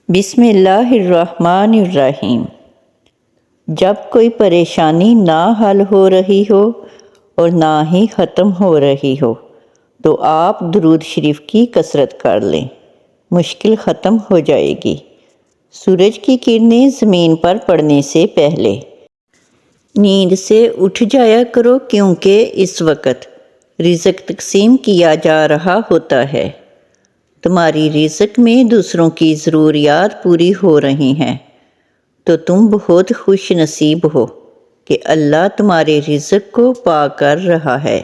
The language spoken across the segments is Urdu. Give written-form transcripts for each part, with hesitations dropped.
بسم اللہ الرحمن الرحیم۔ جب کوئی پریشانی نہ حل ہو رہی ہو اور نہ ہی ختم ہو رہی ہو تو آپ درود شریف کی کثرت کر لیں، مشکل ختم ہو جائے گی۔ سورج کی کرنیں زمین پر پڑنے سے پہلے نیند سے اٹھ جایا کرو، کیونکہ اس وقت رزق تقسیم کیا جا رہا ہوتا ہے۔ تمہاری رزق میں دوسروں کی ضروریات پوری ہو رہی ہیں تو تم بہت خوش نصیب ہو کہ اللہ تمہارے رزق کو پا کر رہا ہے۔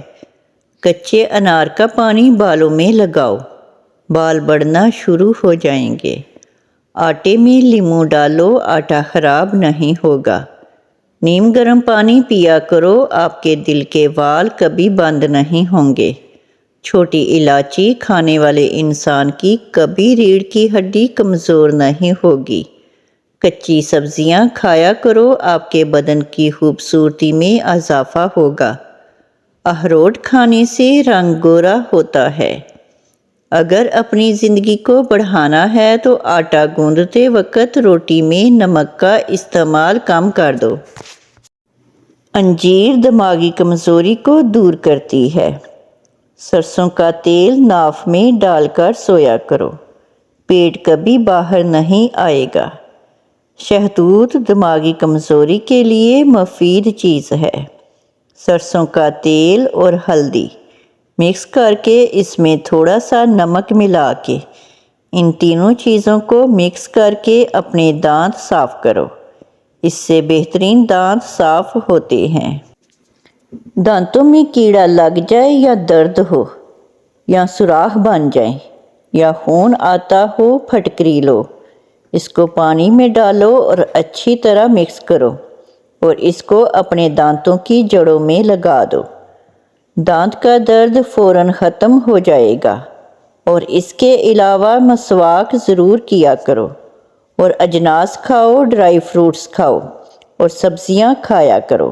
کچے انار کا پانی بالوں میں لگاؤ، بال بڑھنا شروع ہو جائیں گے۔ آٹے میں لیموں ڈالو، آٹا خراب نہیں ہوگا۔ نیم گرم پانی پیا کرو، آپ کے دل کے وال کبھی بند نہیں ہوں گے۔ چھوٹی الائچی کھانے والے انسان کی کبھی ریڑھ کی ہڈی کمزور نہیں ہوگی۔ کچی سبزیاں کھایا کرو، آپ کے بدن کی خوبصورتی میں اضافہ ہوگا۔ اخروٹ کھانے سے رنگ گورا ہوتا ہے۔ اگر اپنی زندگی کو بڑھانا ہے تو آٹا گوندتے وقت روٹی میں نمک کا استعمال کم کر دو۔ انجیر دماغی کمزوری کو دور کرتی ہے۔ سرسوں کا تیل ناف میں ڈال کر سویا کرو، پیٹ کبھی باہر نہیں آئے گا۔ شہتوت دماغی کمزوری کے لیے مفید چیز ہے۔ سرسوں کا تیل اور ہلدی مکس کر کے اس میں تھوڑا سا نمک ملا کے ان تینوں چیزوں کو مکس کر کے اپنے دانت صاف کرو، اس سے بہترین دانت صاف ہوتے ہیں۔ دانتوں میں کیڑا لگ جائے یا درد ہو یا سوراخ بن جائیں یا خون آتا ہو، پھٹکری لو، اس کو پانی میں ڈالو اور اچھی طرح مکس کرو اور اس کو اپنے دانتوں کی جڑوں میں لگا دو۔ دانت کا درد فوراً ختم ہو جائے گا۔ اور اس کے علاوہ مسواک ضرور کیا کرو اور اجناس کھاؤ، ڈرائی فروٹس کھاؤ اور سبزیاں کھایا کرو۔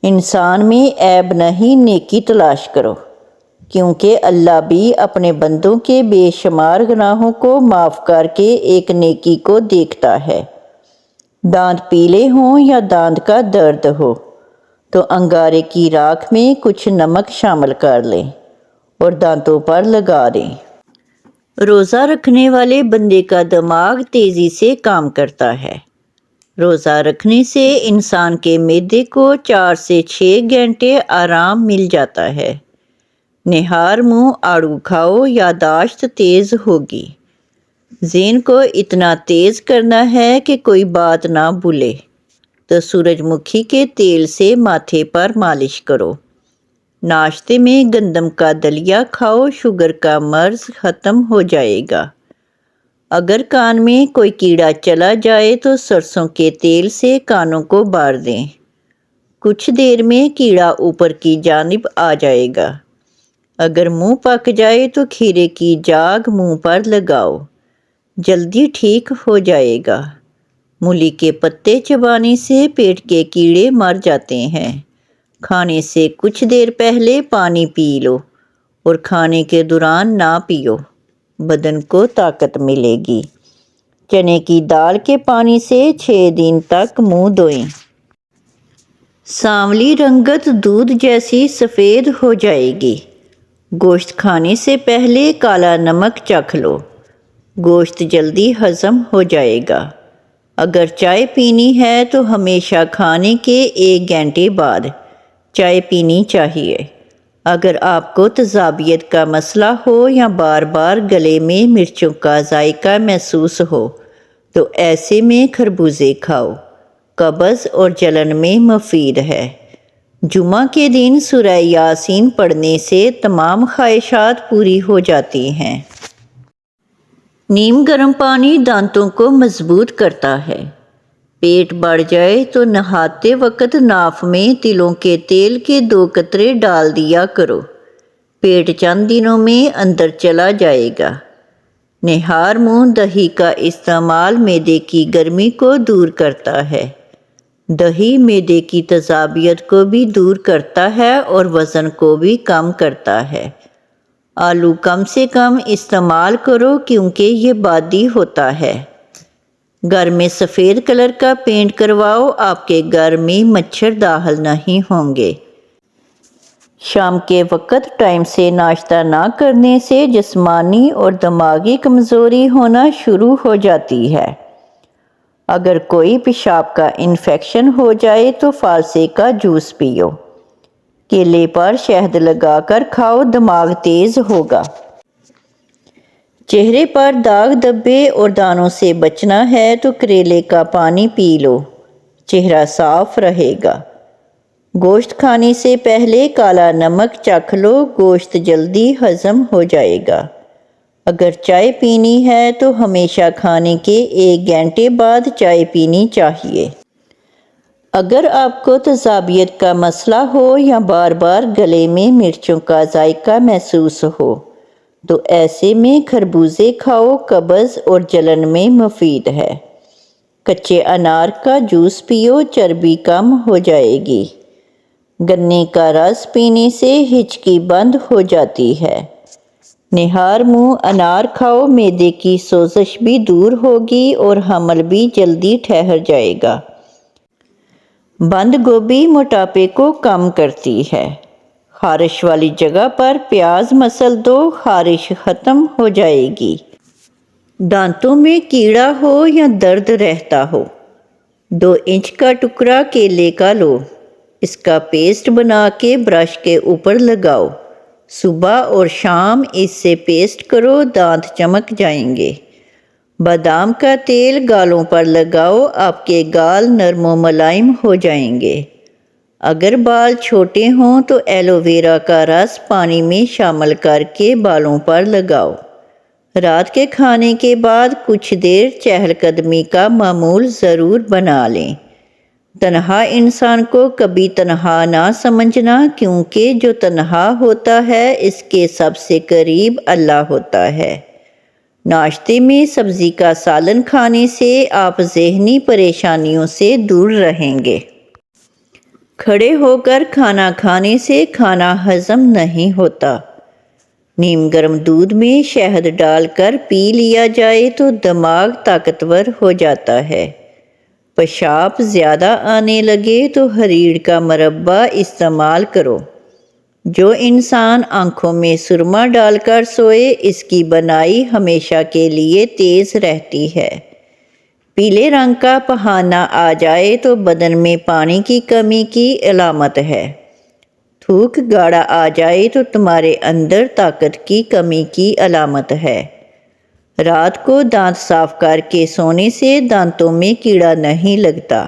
انسان میں عیب نہیں، نیکی تلاش کرو، کیونکہ اللہ بھی اپنے بندوں کے بے شمار گناہوں کو معاف کر کے ایک نیکی کو دیکھتا ہے۔ دانت پیلے ہوں یا دانت کا درد ہو تو انگارے کی راکھ میں کچھ نمک شامل کر لیں اور دانتوں پر لگا دیں۔ روزہ رکھنے والے بندے کا دماغ تیزی سے کام کرتا ہے۔ روزہ رکھنے سے انسان کے معدے کو 4 سے 6 گھنٹے آرام مل جاتا ہے۔ نہار منہ آڑو کھاؤ، یادداشت تیز ہوگی۔ ذہن کو اتنا تیز کرنا ہے کہ کوئی بات نہ بھولے تو سورج مکھی کے تیل سے ماتھے پر مالش کرو۔ ناشتے میں گندم کا دلیا کھاؤ، شوگر کا مرض ختم ہو جائے گا۔ اگر کان میں کوئی کیڑا چلا جائے تو سرسوں کے تیل سے کانوں کو بھر دیں، کچھ دیر میں کیڑا اوپر کی جانب آ جائے گا۔ اگر منہ پک جائے تو کھیرے کی جاگ منہ پر لگاؤ، جلدی ٹھیک ہو جائے گا۔ مولی کے پتے چبانے سے پیٹ کے کیڑے مر جاتے ہیں۔ کھانے سے کچھ دیر پہلے پانی پی لو اور کھانے کے دوران نہ پیو، بدن کو طاقت ملے گی۔ چنے کی دال کے پانی سے 6 دن تک منہ دھوئیں۔ سانولی رنگت دودھ جیسی سفید ہو جائے گی۔ گوشت کھانے سے پہلے کالا نمک چکھ لو، گوشت جلدی ہضم ہو جائے گا۔ اگر چائے پینی ہے تو ہمیشہ کھانے کے 1 گھنٹے بعد چائے پینی چاہیے۔ اگر آپ کو تیزابیت کا مسئلہ ہو یا بار بار گلے میں مرچوں کا ذائقہ محسوس ہو تو ایسے میں خربوزے کھاؤ، قبض اور جلن میں مفید ہے۔ جمعہ کے دن سورہ یاسین پڑھنے سے تمام خواہشات پوری ہو جاتی ہیں۔ نیم گرم پانی دانتوں کو مضبوط کرتا ہے۔ پیٹ بڑھ جائے تو نہاتے وقت ناف میں تلوں کے تیل کے 2 قطرے ڈال دیا کرو، پیٹ چند دنوں میں اندر چلا جائے گا۔ نہار منہ دہی کا استعمال معدے کی گرمی کو دور کرتا ہے۔ دہی معدے کی تیزابیت کو بھی دور کرتا ہے اور وزن کو بھی کم کرتا ہے۔ آلو کم سے کم استعمال کرو، کیونکہ یہ بادی ہوتا ہے۔ گھر میں سفید کلر کا پینٹ کرواؤ، آپ کے گھر میں مچھر داخل نہیں ہوں گے۔ شام کے وقت ٹائم سے ناشتہ نہ کرنے سے جسمانی اور دماغی کمزوری ہونا شروع ہو جاتی ہے۔ اگر کوئی پیشاب کا انفیکشن ہو جائے تو فالسے کا جوس پیو۔ کیلے پر شہد لگا کر کھاؤ، دماغ تیز ہوگا۔ چہرے پر داغ دھبے اور دانوں سے بچنا ہے تو کریلے کا پانی پی لو، چہرہ صاف رہے گا۔ گوشت کھانے سے پہلے کالا نمک چکھ لو، گوشت جلدی ہضم ہو جائے گا۔ اگر چائے پینی ہے تو ہمیشہ کھانے کے 1 گھنٹے بعد چائے پینی چاہیے۔ اگر آپ کو تیزابیت کا مسئلہ ہو یا بار بار گلے میں مرچوں کا ذائقہ محسوس ہو تو ایسے میں خربوزے کھاؤ، قبض اور جلن میں مفید ہے۔ کچے انار کا جوس پیو، چربی کم ہو جائے گی۔ گنے کا رس پینے سے ہچکی بند ہو جاتی ہے۔ نہار منہ انار کھاؤ، معدے کی سوزش بھی دور ہوگی اور حمل بھی جلدی ٹھہر جائے گا۔ بند گوبھی موٹاپے کو کم کرتی ہے۔ خارش والی جگہ پر پیاز مسل دو، خارش ختم ہو جائے گی۔ دانتوں میں کیڑا ہو یا درد رہتا ہو، 2 انچ کا ٹکڑا کیلے کا لو، اس کا پیسٹ بنا کے برش کے اوپر لگاؤ۔ صبح اور شام اس سے پیسٹ کرو، دانت چمک جائیں گے۔ بادام کا تیل گالوں پر لگاؤ، آپ کے گال نرم و ملائم ہو جائیں گے۔ اگر بال چھوٹے ہوں تو ایلو ویرا کا رس پانی میں شامل کر کے بالوں پر لگاؤ۔ رات کے کھانے کے بعد کچھ دیر چہل قدمی کا معمول ضرور بنا لیں۔ تنہا انسان کو کبھی تنہا نہ سمجھنا، کیونکہ جو تنہا ہوتا ہے اس کے سب سے قریب اللہ ہوتا ہے۔ ناشتے میں سبزی کا سالن کھانے سے آپ ذہنی پریشانیوں سے دور رہیں گے۔ کھڑے ہو کر کھانا کھانے سے کھانا ہضم نہیں ہوتا۔ نیم گرم دودھ میں شہد ڈال کر پی لیا جائے تو دماغ طاقتور ہو جاتا ہے۔ پیشاب زیادہ آنے لگے تو ہریڑ کا مربع استعمال کرو۔ جو انسان آنکھوں میں سرما ڈال کر سوئے، اس کی بینائی ہمیشہ کے لیے تیز رہتی ہے۔ پیلے رنگ کا پہانہ آ جائے تو بدن میں پانی کی کمی کی علامت ہے۔ تھوک گاڑھا آ جائے تو تمہارے اندر طاقت کی کمی کی علامت ہے۔ رات کو دانت صاف کر کے سونے سے دانتوں میں کیڑا نہیں لگتا۔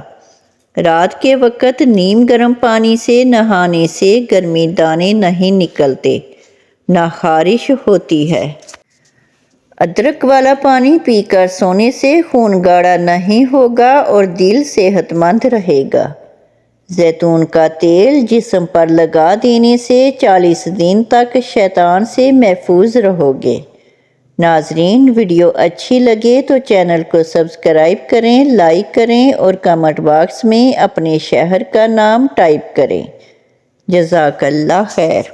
رات کے وقت نیم گرم پانی سے نہانے سے گرمی دانے نہیں نکلتے، نہ خارش ہوتی ہے۔ ادرک والا پانی پی کر سونے سے خون گاڑھا نہیں ہوگا اور دل صحت مند رہے گا۔ زیتون کا تیل جسم پر لگا دینے سے 40 دن تک شیطان سے محفوظ رہو گے۔ ناظرین، ویڈیو اچھی لگے تو چینل کو سبسکرائب کریں، لائک کریں اور کمنٹ باکس میں اپنے شہر کا نام ٹائپ کریں۔ جزاک اللہ خیر۔